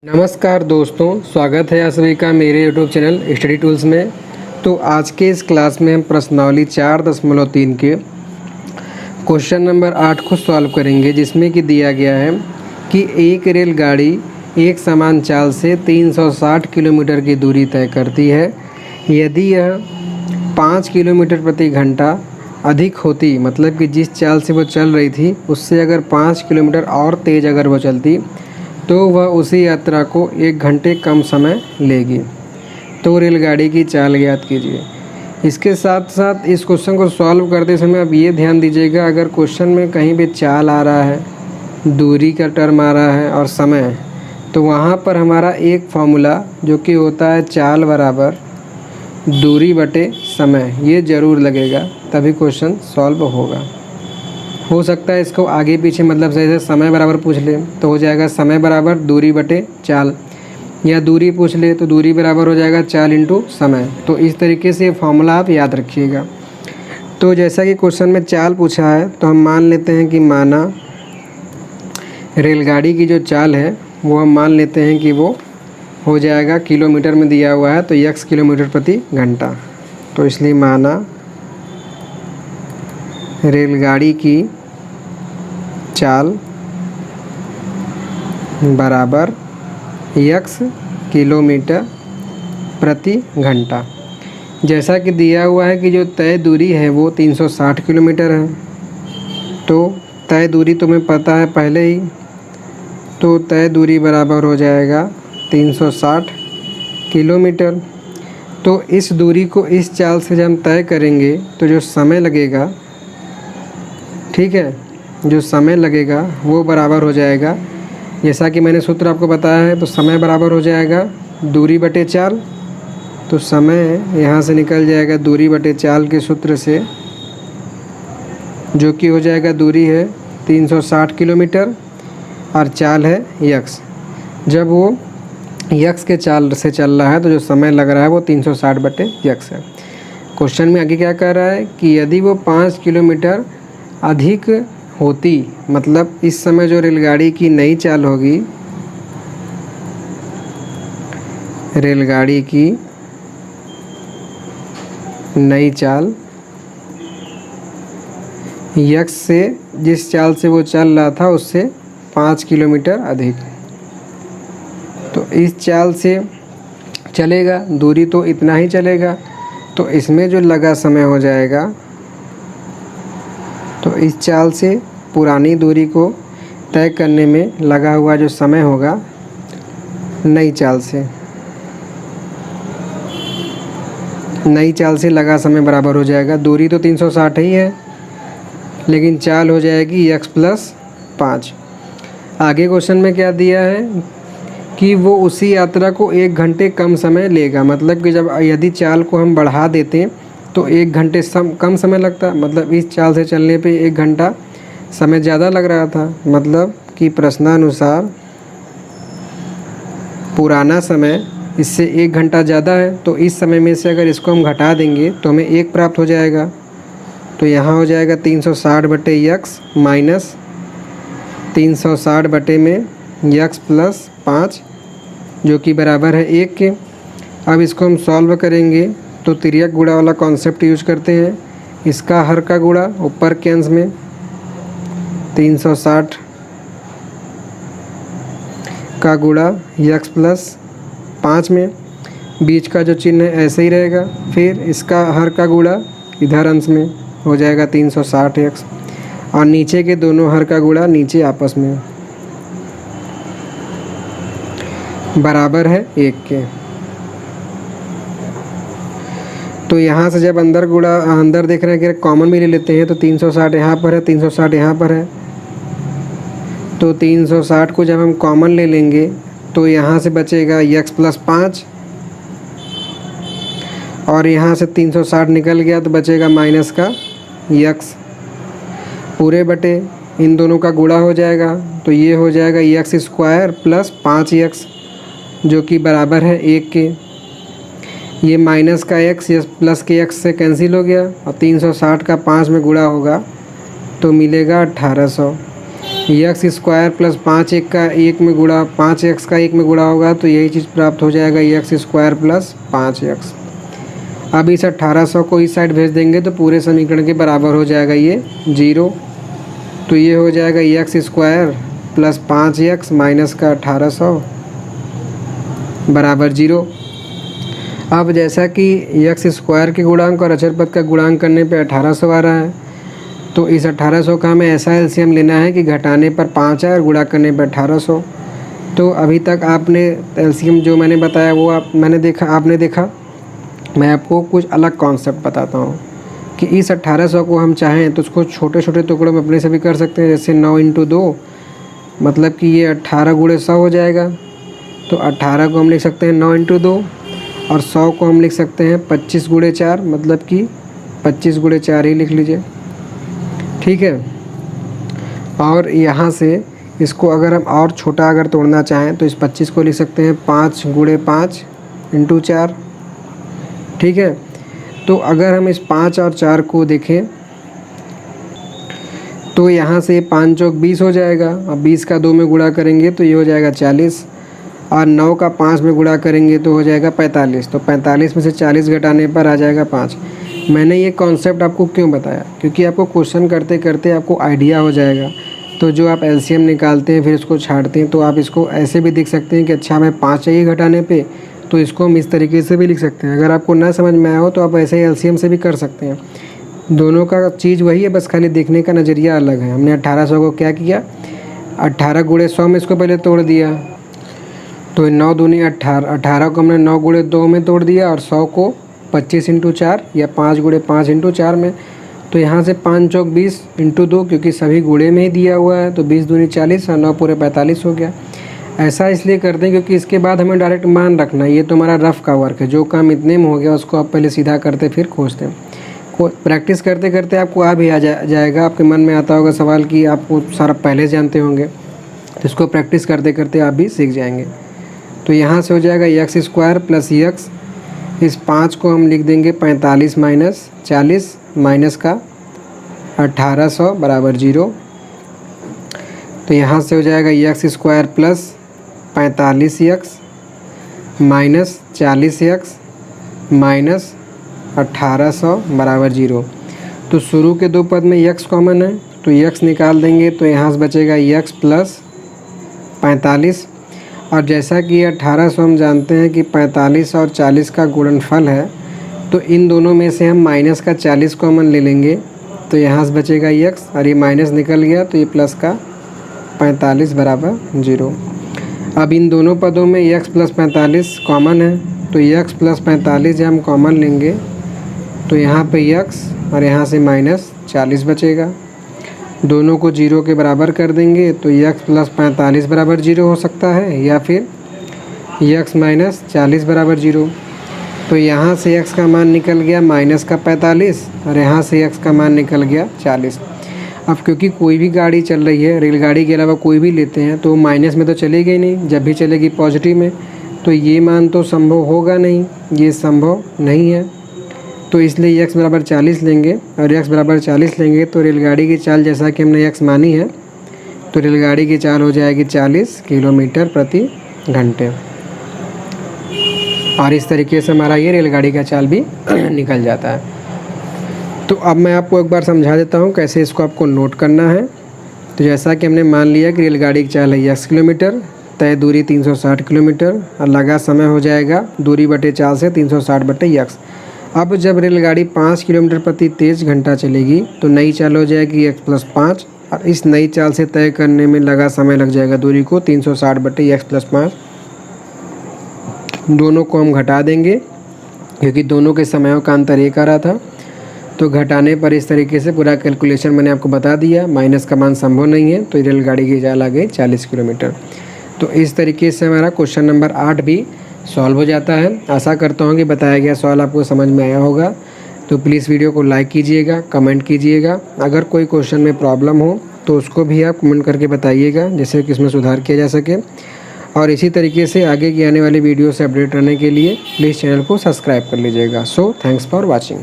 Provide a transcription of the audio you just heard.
नमस्कार दोस्तों, स्वागत है आप सभी का मेरे यूट्यूब चैनल स्टडी टूल्स में। तो आज के इस क्लास में हम प्रश्नावली 4.3 के क्वेश्चन नंबर 8 को सॉल्व करेंगे, जिसमें कि दिया गया है कि एक रेलगाड़ी एक समान चाल से 360 किलोमीटर की दूरी तय करती है। यदि यह 5 किलोमीटर प्रति घंटा अधिक होती, मतलब कि जिस चाल से वो चल रही थी उससे अगर 5 किलोमीटर और तेज़ अगर वो चलती तो वह उसी यात्रा को 1 घंटे कम समय लेगी। तो रेलगाड़ी की चाल ज्ञात कीजिए। इसके साथ साथ इस क्वेश्चन को सॉल्व करते समय अब ये ध्यान दीजिएगा, अगर क्वेश्चन में कहीं भी चाल आ रहा है, दूरी का टर्म आ रहा है और समय, तो वहाँ पर हमारा एक फॉर्मूला जो कि होता है चाल बराबर दूरी बटे समय, ये ज़रूर लगेगा, तभी क्वेश्चन सॉल्व होगा। हो सकता है इसको आगे पीछे मतलब जैसे समय बराबर पूछ ले तो हो जाएगा समय बराबर दूरी बटे चाल, या दूरी पूछ ले तो दूरी बराबर हो जाएगा चाल इंटू समय। तो इस तरीके से ये फॉर्मूला आप याद रखिएगा। तो जैसा कि क्वेश्चन में चाल पूछा है तो हम मान लेते हैं कि माना रेलगाड़ी की जो चाल है वो हम मान लेते हैं कि वो हो जाएगा, किलोमीटर में दिया हुआ है तो x किलोमीटर प्रति घंटा। तो इसलिए माना रेलगाड़ी की चाल बराबर x किलोमीटर प्रति घंटा। जैसा कि दिया हुआ है कि जो तय दूरी है वो 360 किलोमीटर है, तो तय दूरी तुम्हें पता है पहले ही, तो तय दूरी बराबर हो जाएगा 360 किलोमीटर। तो इस दूरी को इस चाल से जब हम तय करेंगे तो जो समय लगेगा, ठीक है, जो समय लगेगा वो बराबर हो जाएगा, जैसा कि मैंने सूत्र आपको बताया है, तो समय बराबर हो जाएगा दूरी बटे चाल। तो समय यहाँ से निकल जाएगा दूरी बटे चाल के सूत्र से, जो कि हो जाएगा दूरी है 360 किलोमीटर और चाल है x। जब वो x के चाल से चल रहा है तो जो समय लग रहा है वो 360 बटे x है। क्वेश्चन में आगे क्या कह रहा है कि यदि वो 5 किलोमीटर अधिक होती, मतलब इस समय जो रेलगाड़ी की नई चाल होगी, रेलगाड़ी की नई चाल x से जिस चाल से वो चल रहा था उससे 5 किलोमीटर अधिक, तो इस चाल से चलेगा, दूरी तो इतना ही चलेगा, तो इसमें जो लगा समय हो जाएगा, तो इस चाल से पुरानी दूरी को तय करने में लगा हुआ जो समय होगा नई चाल से लगा समय बराबर हो जाएगा। दूरी तो 360 ही है, लेकिन चाल हो जाएगी x प्लस 5। आगे क्वेश्चन में क्या दिया है कि वो उसी यात्रा को 1 घंटे कम समय लेगा, मतलब कि जब यदि चाल को हम बढ़ा देते तो 1 घंटे कम समय लगता, मतलब इस चाल से चलने पे 1 घंटा समय ज़्यादा लग रहा था। मतलब कि प्रश्नानुसार पुराना समय इससे 1 घंटा ज़्यादा है, तो इस समय में से अगर इसको हम घटा देंगे तो हमें 1 प्राप्त हो जाएगा। तो यहाँ हो जाएगा 360 बटे x माइनस 360 बटे में x प्लस 5, जो कि बराबर है 1 के। अब इसको हम सॉल्व करेंगे तो तिर्यक गुणा वाला कॉन्सेप्ट यूज करते हैं। इसका हर का गुणा ऊपर के अंश में 360 का गुणा x प्लस 5 में, बीच का जो चिन्ह है ऐसे ही रहेगा, फिर इसका हर का गुणा इधर अंश में हो जाएगा 360x, और नीचे के दोनों हर का गुणा नीचे आपस में बराबर है 1 के। तो यहाँ से जब अंदर देख रहे हैं कि कॉमन भी ले लेते हैं, तो 360 यहाँ पर है, 360 यहाँ पर है, तो 360 को जब हम कॉमन ले लेंगे तो यहाँ से बचेगा x प्लस 5, और यहाँ से 360 निकल गया तो बचेगा माइनस का x, पूरे बटे इन दोनों का गुणा हो जाएगा, तो ये हो जाएगा x स्क्वायर प्लस 5x, जो कि बराबर है 1 के। ये माइनस का x या प्लस के x से कैंसिल हो गया, और 360 का 5 में गुणा होगा तो मिलेगा 1800। एक्स स्क्वायर प्लस 5x का 1 में गुणा 5x का 1 में गुणा होगा तो यही चीज़ प्राप्त हो जाएगा एक्स स्क्वायर प्लस 5x। अब इस 1800 को इस साइड भेज देंगे तो पूरे समीकरण के बराबर हो जाएगा ये 0। तो ये हो जाएगा x square plus 5x minus का 1800 बराबर 0। अब जैसा कि एक्स स्क्वायर के गुणांक और अचर पद का गुणांक करने पे 1800 आ रहा है, तो इस 1800 का हमें ऐसा एलसीएम लेना है कि घटाने पर 5 है और गुणा करने पर 1800। तो अभी तक आपने एलसीएम जो मैंने बताया वो आपने देखा। मैं आपको कुछ अलग कॉन्सेप्ट बताता हूँ कि इस 1800 को हम चाहें तो उसको छोटे छोटे टुकड़ों में अपने से भी कर सकते हैं। जैसे 9 × 2 मतलब कि ये 18 × 100 हो जाएगा। तो 18 को हम लिख सकते हैं 9 × 2 और 100 को हम लिख सकते हैं 25 × 4 मतलब कि 25 × 4 ही लिख लीजिए, ठीक है। और यहाँ से इसको अगर हम और छोटा अगर तोड़ना चाहें तो इस 25 को लिख सकते हैं 5 × 5 × 4, ठीक है। तो अगर हम इस 5 और 4 को देखें तो यहाँ से 5 चौक 20 हो जाएगा। अब 20 का 2 में गुणा करेंगे तो ये हो जाएगा 40 और 9 का 5 में गुणा करेंगे तो हो जाएगा 45। तो 45 में से 40 घटाने पर आ जाएगा 5। मैंने ये कॉन्सेप्ट आपको क्यों बताया, क्योंकि आपको क्वेश्चन करते करते आपको आइडिया हो जाएगा। तो जो आप एलसीएम निकालते हैं फिर इसको छाड़ते हैं तो आप इसको ऐसे भी देख सकते हैं कि अच्छा हमें 5 चाहिए घटाने पे, तो इसको हम इस तरीके से भी लिख सकते हैं। अगर आपको ना समझ में आया हो तो आप ऐसे ही एलसीएम से भी कर सकते हैं। दोनों का चीज़ वही है, बस खाली देखने का नज़रिया अलग है। हमने 1800 को क्या किया, 18 × 100 में इसको पहले तोड़ दिया। तो 9 दूनी 18 को हमने 9 × 2 में तोड़ दिया और 100 को 25 × 4 या 5 × 5 × 4 में। तो यहाँ से 5 चौक 20 × 2 क्योंकि सभी गुणे में ही दिया हुआ है तो 20 दूनी 40 और 9 पूरे 45 हो गया। ऐसा इसलिए करते हैं क्योंकि इसके बाद हमें डायरेक्ट मान रखना है। ये तो हमारा रफ़ का वर्क है, जो काम इतने में हो गया उसको आप पहले सीधा करते फिर खोजते हैं। प्रैक्टिस करते करते आपको आ भी जाएगा। आपके मन में आता होगा सवाल कि आपको सारा पहले जानते होंगे, तो इसको प्रैक्टिस करते करते आप भी सीख जाएंगे। तो यहाँ से हो जाएगा एक्स स्क्वायर प्लस एक्स, इस 5 को हम लिख देंगे 45 माइनस 40 माइनस का 1800 बराबर 0। तो यहाँ से हो जाएगा x square plus 45x minus 40x minus 1800 बराबर 0। तो शुरू के दो पद में x कॉमन है तो x निकाल देंगे तो यहाँ से बचेगा x प्लस 45। और जैसा कि 1800 हम जानते हैं कि 45 और 40 का गुणनफल है, तो इन दोनों में से हम माइनस का 40 कॉमन ले लेंगे तो यहाँ से बचेगा x और ये माइनस निकल गया तो ये प्लस का 45 बराबर 0। अब इन दोनों पदों में x प्लस 45 कॉमन है तो x प्लस 45 जब हम कॉमन लेंगे तो यहाँ पे x और यहाँ से माइनस 40 बचेगा। दोनों को 0 के बराबर कर देंगे तो x प्लस 45 बराबर 0 हो सकता है या फिर x माइनस 40 बराबर 0। तो यहाँ से x का मान निकल गया माइनस का 45 और यहाँ से x का मान निकल गया 40। अब क्योंकि कोई भी गाड़ी चल रही है, रेलगाड़ी के अलावा कोई भी लेते हैं तो माइनस में तो चलेगी नहीं, जब भी चलेगी पॉजिटिव में, तो ये मान तो संभव होगा नहीं, ये संभव नहीं है। तो इसलिए x बराबर 40 लेंगे और x बराबर 40 लेंगे तो रेलगाड़ी की चाल जैसा कि हमने x मानी है तो रेलगाड़ी की चाल हो जाएगी 40 किलोमीटर प्रति घंटे। और इस तरीके से हमारा ये रेलगाड़ी का चाल भी निकल जाता है। तो अब मैं आपको एक बार समझा देता हूँ कैसे इसको आपको नोट करना है। तो जैसा कि हमने मान लिया कि रेलगाड़ी की चाल है x किलोमीटर, तय दूरी 360 किलोमीटर और लगा समय हो जाएगा दूरी बटे चाल से 360 बटे x। अब जब रेलगाड़ी 5 किलोमीटर प्रति तेज़ घंटा चलेगी तो नई चाल हो जाएगी x प्लस 5 और इस नई चाल से तय करने में लगा समय लग जाएगा दूरी को 360 बटे x प्लस 5। दोनों को हम घटा देंगे क्योंकि दोनों के समयों का अंतर एक आ रहा था। तो घटाने पर इस तरीके से पूरा कैलकुलेशन मैंने आपको बता दिया। माइनस का मान संभव नहीं है तो रेलगाड़ी की चाल आ गई 40 किलोमीटर। तो इस तरीके से हमारा क्वेश्चन नंबर 8 भी सॉल्व हो जाता है। आशा करता हूँ कि बताया गया सवाल आपको समझ में आया होगा। तो प्लीज़ वीडियो को लाइक कीजिएगा, कमेंट कीजिएगा। अगर कोई क्वेश्चन में प्रॉब्लम हो तो उसको भी आप कमेंट करके बताइएगा जिससे कि इसमें सुधार किया जा सके। और इसी तरीके से आगे की आने वाली वीडियो से अपडेट रहने के लिए प्लीज़ चैनल को सब्सक्राइब कर लीजिएगा। So thanks for watching.